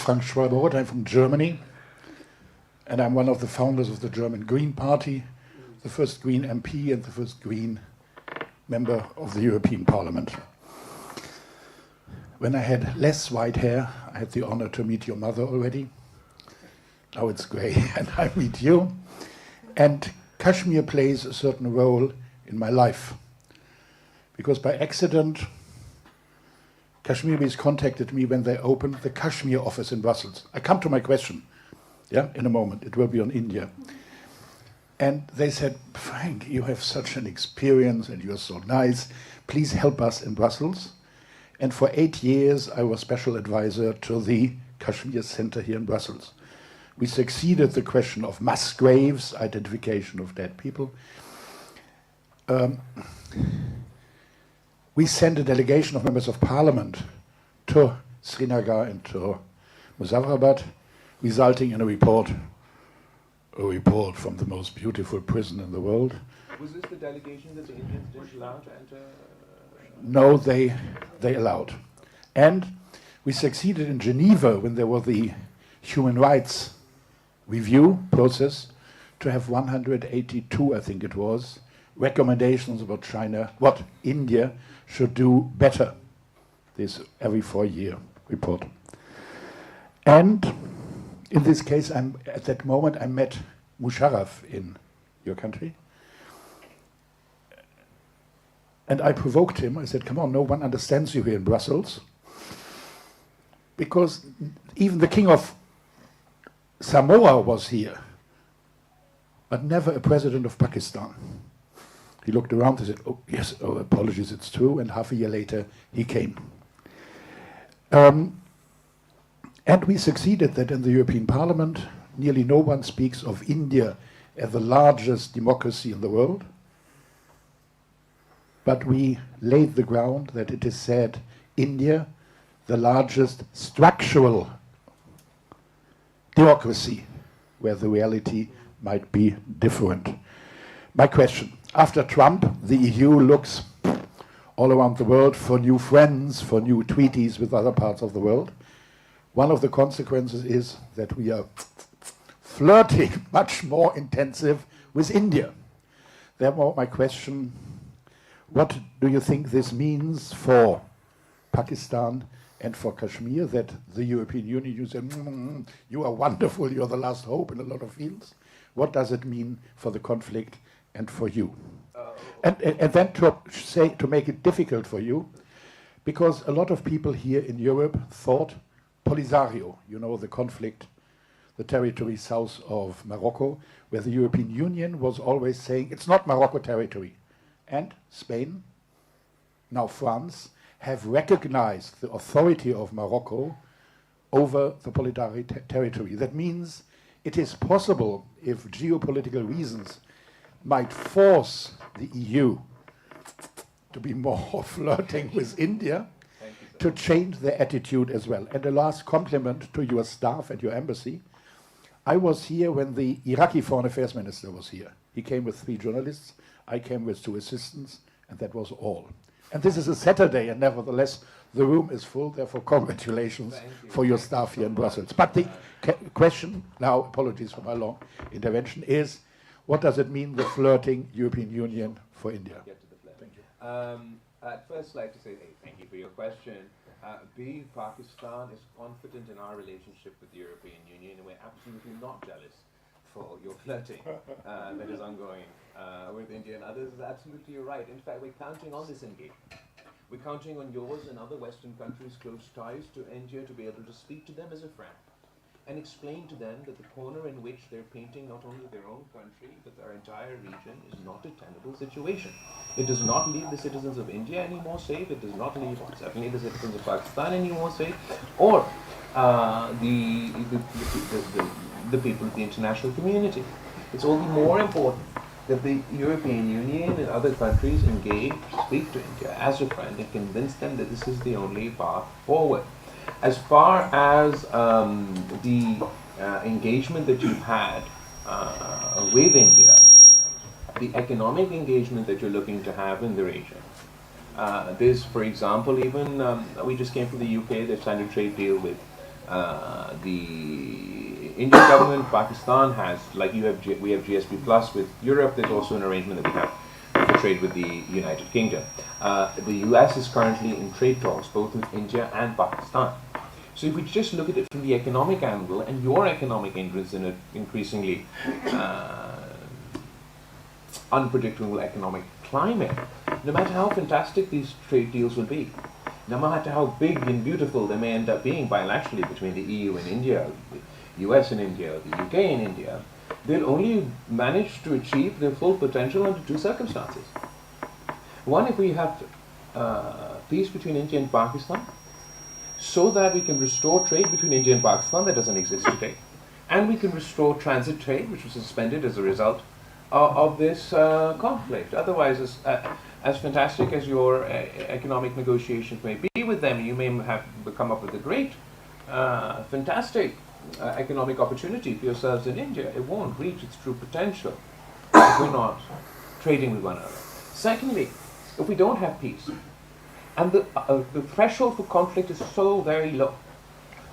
Frank Schwalbe-Roth. I'm from Germany, and I'm one of the founders of the German Green Party, the first Green MP and the first Green member of the European Parliament. When I had less white hair, I had the honor to meet your mother already. Now it's grey, and I meet you. And Kashmir plays a certain role in my life, because by accident, Kashmiris contacted me when they opened the Kashmir office in Brussels. I come to my question, in a moment. It will be on India. And they said, Frank, you have such an experience and you're so nice. Please help us in Brussels. And for 8 years, I was special advisor to the Kashmir Center here in Brussels. We succeeded the question of mass graves, identification of dead people. We sent a delegation of members of parliament to Srinagar and to Muzaffarabad, resulting in a report from the most beautiful prison in the world. Was this the delegation that the Indians didn't allow to enter? No, they allowed. And we succeeded in Geneva, when there was the human rights review process, to have 182, I think it was, recommendations about China, what India should do better. This every 4-year report. And in this case, at that moment, I met Musharraf in your country. And I provoked him. I said, come on, no one understands you here in Brussels. Because even the king of Samoa was here, but never a president of Pakistan. He looked around and said, oh, yes, oh, apologies, it's true. And half a year later, he came. And we succeeded that in the European Parliament, nearly no one speaks of India as the largest democracy in the world. But we laid the ground that it is said, India, the largest structural democracy, where the reality might be different. My question, after Trump, the EU looks all around the world for new friends, for new treaties with other parts of the world. One of the consequences is that we are flirting much more intensive with India. Therefore, my question, what do you think this means for Pakistan and for Kashmir, that the European Union, you say, you are wonderful, you're the last hope in a lot of fields. What does it mean for the conflict and for you? And then to make it difficult for you, because a lot of people here in Europe thought Polisario, you know, the conflict, the territory south of Morocco, where the European Union was always saying, it's not Morocco territory. And Spain, now France, have recognized the authority of Morocco over the Polisario territory. That means it is possible, if geopolitical reasons might force the EU to be more flirting with India, to change their attitude as well. And a last compliment to your staff and your embassy. I was here when the Iraqi foreign affairs minister was here. He came with 3 journalists, I came with 2 assistants, and that was all. And this is a Saturday, and nevertheless, the room is full, therefore congratulations for your staff here in Brussels. But the question, now apologies for my long intervention, is what does it mean, the flirting European Union for India? Thank you. I'd first like to say thank you for your question. Pakistan is confident in our relationship with the European Union, and we're absolutely not jealous for your flirting that is ongoing with India and others. Is absolutely right. In fact, we're counting on this engagement. We're counting on yours and other Western countries' close ties to India to be able to speak to them as a friend and explain to them that the corner in which they're painting not only their own country but their entire region is not a tenable situation. It does not leave the citizens of India any more safe. It does not leave certainly the citizens of Pakistan any more safe, or the people of the international community. It's all the more important that the European Union and other countries engage, speak to India as a friend and convince them that this is the only path forward. As far as the engagement that you've had with India, the economic engagement that you're looking to have in the region, there's, for example, even we just came from the UK. They've signed a trade deal with The Indian government, Pakistan has, like we have GSP Plus with Europe. There's also an arrangement that we have for trade with the United Kingdom. The US is currently in trade talks both with India and Pakistan. So if we just look at it from the economic angle and your economic interests in an increasingly unpredictable economic climate, no matter how fantastic these trade deals will be, no matter how big and beautiful they may end up being bilaterally between the EU and India, the US and India, the UK and India, they'll only manage to achieve their full potential under two circumstances. One, if we have peace between India and Pakistan, so that we can restore trade between India and Pakistan that doesn't exist today, and we can restore transit trade, which was suspended as a result of this conflict. Otherwise, as fantastic as your economic negotiations may be with them, you may have come up with a great, fantastic economic opportunity for yourselves in India. It won't reach its true potential if we're not trading with one another. Secondly, if we don't have peace, and the threshold for conflict is so very low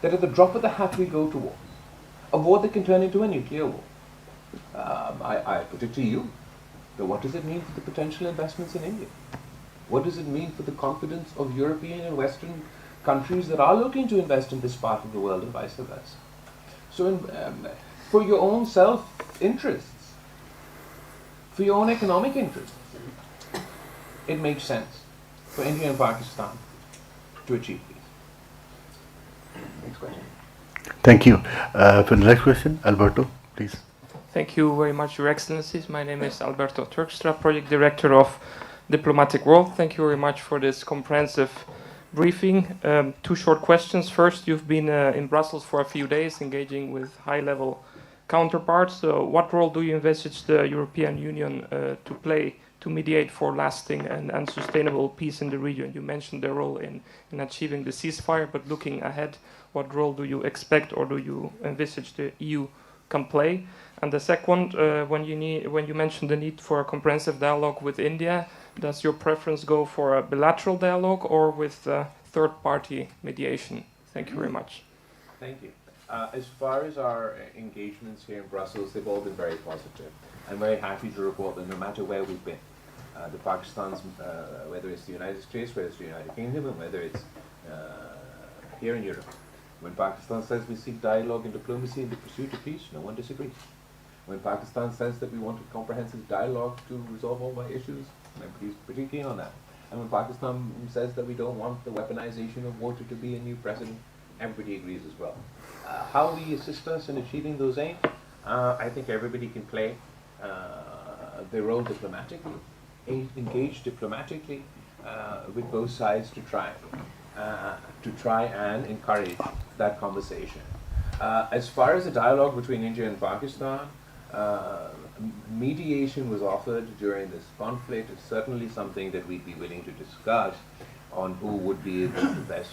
that at the drop of the hat we go to war, a war that can turn into a nuclear war. I put it to you, that what does it mean for the potential investments in India? What does it mean for the confidence of European and Western countries that are looking to invest in this part of the world and vice versa? So for your own self-interests, for your own economic interests, it makes sense for India and Pakistan to achieve peace. Next question. Thank you. For the next question, Alberto, please. Thank you very much, Your Excellencies. My name is Alberto Turkstra, Project Director of Diplomatic World. Thank you very much for this comprehensive briefing. Two short questions. First, you've been in Brussels for a few days engaging with high-level counterparts. What role do you envisage the European Union to play to mediate for lasting and sustainable peace in the region? You mentioned their role in achieving the ceasefire, but looking ahead, what role do you expect or do you envisage the EU can play? And the second, when you mentioned the need for a comprehensive dialogue with India, does your preference go for a bilateral dialogue or with third-party mediation? Thank you very much. Thank you. As far as our engagements here in Brussels, they've all been very positive. I'm very happy to report that no matter where we've been, the Pakistan's, whether it's the United States, whether it's the United Kingdom, and whether it's here in Europe, when Pakistan says we seek dialogue and diplomacy in the pursuit of peace, no one disagrees. When Pakistan says that we want a comprehensive dialogue to resolve all our issues, everybody's pretty keen on that. And when Pakistan says that we don't want the weaponization of water to be a new precedent, everybody agrees as well. How will you assist us in achieving those aims? I think everybody can play their role diplomatically, engage diplomatically with both sides to try and encourage that conversation. As far as the dialogue between India and Pakistan, mediation was offered during this conflict. It's certainly something that we'd be willing to discuss on who would be able to best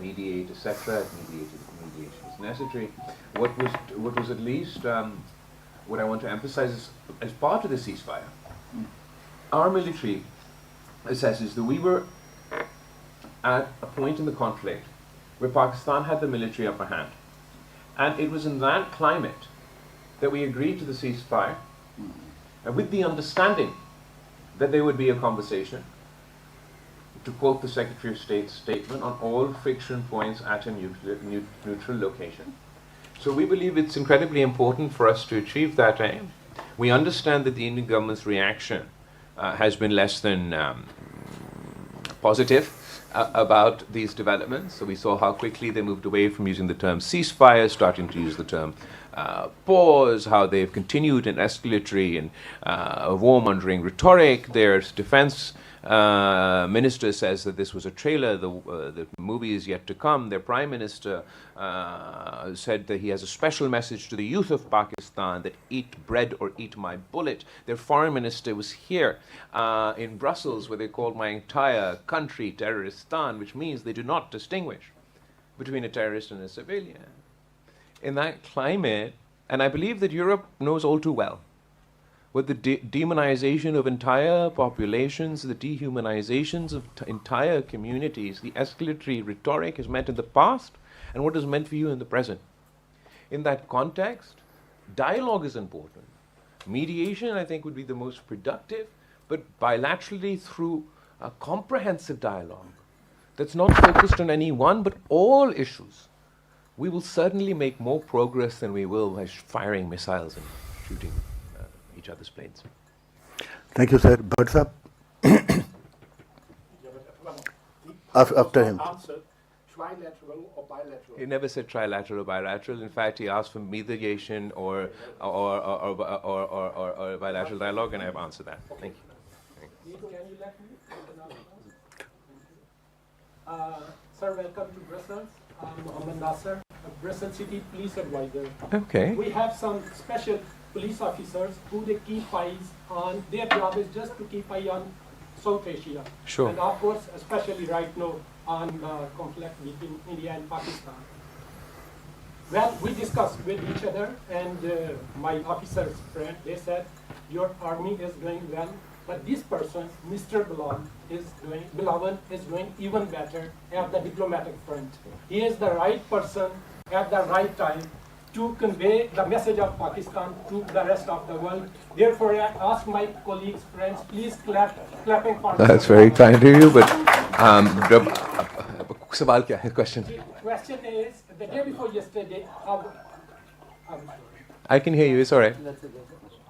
mediate, etc. If mediation is necessary. What was at least what I want to emphasize is, as part of the ceasefire, our military assesses that we were at a point in the conflict where Pakistan had the military upper hand. And it was in that climate that we agreed to the ceasefire, and with the understanding that there would be a conversation, to quote the Secretary of State's statement, on all friction points at a neutral location. So we believe it's incredibly important for us to achieve that aim. We understand that the Indian government's reaction has been less than positive about these developments. So we saw how quickly they moved away from using the term ceasefire, starting to use the term pause, how they've continued in escalatory and warmongering rhetoric. Their defense minister says that this was a trailer, the movie is yet to come. Their prime minister said that he has a special message to the youth of Pakistan, that eat bread or eat my bullet. Their foreign minister was here in Brussels, where they called my entire country terroristan, which means they do not distinguish between a terrorist and a civilian. In that climate, and I believe that Europe knows all too well what the demonization of entire populations, the dehumanizations of entire communities, the escalatory rhetoric has meant in the past, and what is meant for you in the present. In that context, dialogue is important. Mediation, I think, would be the most productive, but bilaterally through a comprehensive dialogue that's not focused on any one, but all issues, we will certainly make more progress than we will by firing missiles and shooting each other's planes. Thank you, sir. Birds up. After him. Trilateral or bilateral? He never said trilateral or bilateral. In fact, he asked for mediation or bilateral dialogue, and I've answered that. Thank you. Can you let me? Sir, welcome to Brussels. I'm Mohammed Nasser, a Brussels City Police Advisor. Okay. We have some special police officers who they keep eyes on. Their job is just to keep eye on South Asia. Sure. And of course, especially right now on the conflict between India and Pakistan. Well, we discussed with each other, and my officer's friend, they said, your army is doing well, but this person, Mr. Bilawal, is doing even better at the diplomatic front. He is the right person at the right time to convey the message of Pakistan to the rest of the world. Therefore, I ask my colleagues, friends, please clapping for That's very kind of you, but सवाल क्या है? Question. The question is, the day before yesterday, I can hear you. It's all right.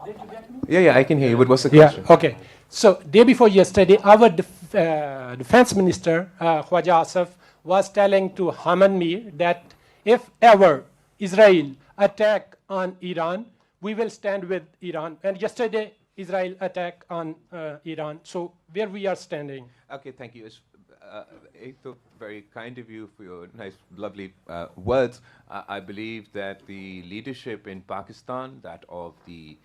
did you get me? Yeah, I can hear you. But what's the question? Yeah, okay. So, day before yesterday, our defense minister, Khwaja Asif, was telling to Haman Mir that if ever Israel attack on Iran, we will stand with Iran. And yesterday, Israel attacked on Iran. So, where we are standing? Okay, thank you. It's very kind of you for your nice, lovely words. I believe that the leadership in Pakistan, that of the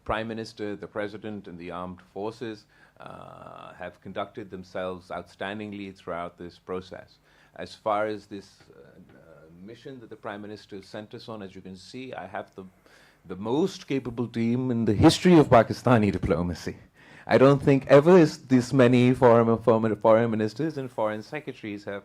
Prime Minister, the President, and the armed forces, have conducted themselves outstandingly throughout this process. As far as this mission that the Prime Minister sent us on, as you can see, I have the most capable team in the history of Pakistani diplomacy. I don't think ever this many foreign ministers and foreign secretaries have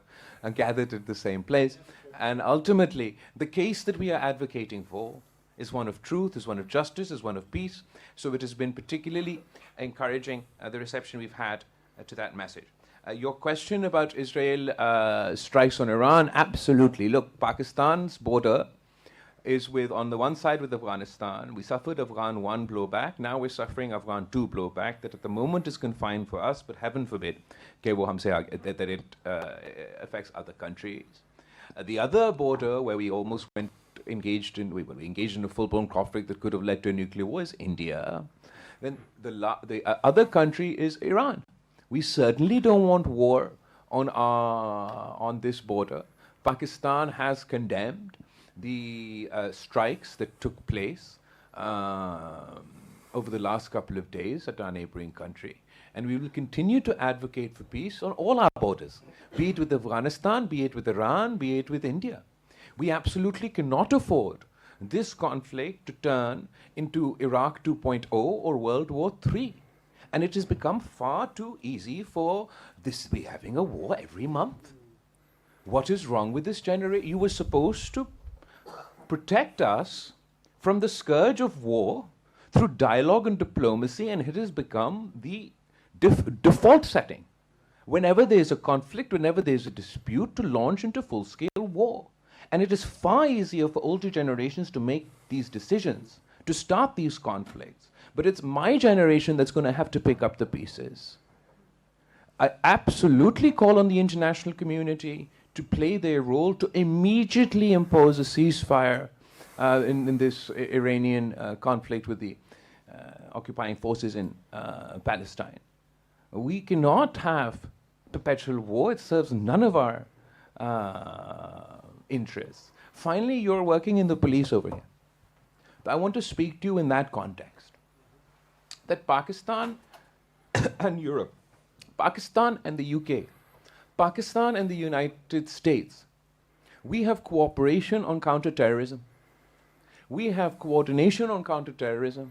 gathered at the same place. And ultimately, the case that we are advocating for is one of truth, is one of justice, is one of peace. So it has been particularly encouraging, the reception we've had to that message. Your question about Israel strikes on Iran, absolutely. Look, Pakistan's border is with, on the one side with Afghanistan. We suffered Afghan 1 blowback. Now we're suffering Afghan 2 blowback that at the moment is confined for us, but heaven forbid that it affects other countries. The other border where we almost engaged in a full-blown conflict that could have led to a nuclear war is India. Then the other country is Iran. We certainly don't want war on this border. Pakistan has condemned the strikes that took place over the last couple of days at our neighboring country. And we will continue to advocate for peace on all our borders, be it with Afghanistan, be it with Iran, be it with India. We absolutely cannot afford this conflict to turn into Iraq 2.0 or World War III. And it has become far too easy for this to be having a war every month. What is wrong with this generation? You were supposed to protect us from the scourge of war through dialogue and diplomacy, and it has become the default setting. Whenever there is a conflict, whenever there is a dispute, to launch into full-scale war. And it is far easier for older generations to make these decisions, to start these conflicts. But it's my generation that's going to have to pick up the pieces. I absolutely call on the international community to play their role to immediately impose a ceasefire in this Iranian conflict with the occupying forces in Palestine. We cannot have perpetual war. It serves none of our interests. Finally, you're working in the police over here. I want to speak to you in that context. That Pakistan and Europe, Pakistan and the UK, Pakistan and the United States, we have cooperation on counterterrorism. We have coordination on counterterrorism.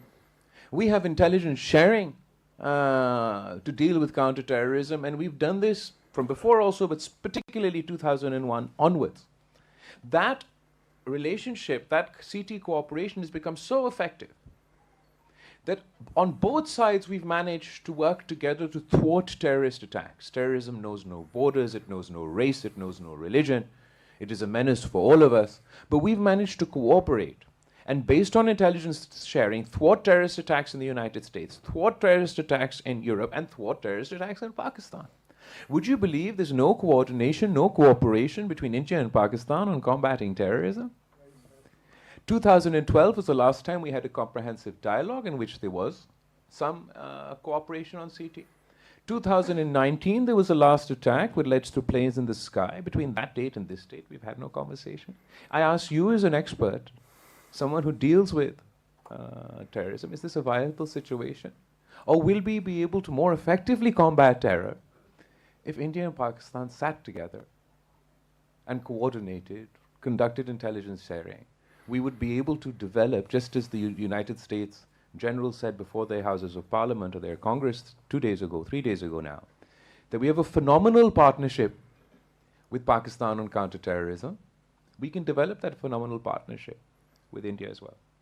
We have intelligence sharing to deal with counterterrorism, and we've done this from before also, but particularly 2001 onwards. That relationship, that CT cooperation has become so effective that on both sides we've managed to work together to thwart terrorist attacks. Terrorism knows no borders, it knows no race, it knows no religion. It is a menace for all of us. But we've managed to cooperate and, based on intelligence sharing, thwart terrorist attacks in the United States, thwart terrorist attacks in Europe, and thwart terrorist attacks in Pakistan. Would you believe there's no coordination, no cooperation between India and Pakistan on combating terrorism? 2012 was the last time we had a comprehensive dialogue in which there was some cooperation on CT. 2019, there was a last attack which led to planes in the sky. Between that date and this date, we've had no conversation. I ask you as an expert, someone who deals with terrorism, is this a viable situation? Or will we be able to more effectively combat terror if India and Pakistan sat together and coordinated, conducted intelligence sharing? We would be able to develop, just as the United States generals said before their Houses of Parliament or their Congress 2 days ago, 3 days ago now, that we have a phenomenal partnership with Pakistan on counterterrorism. We can develop that phenomenal partnership with India as well.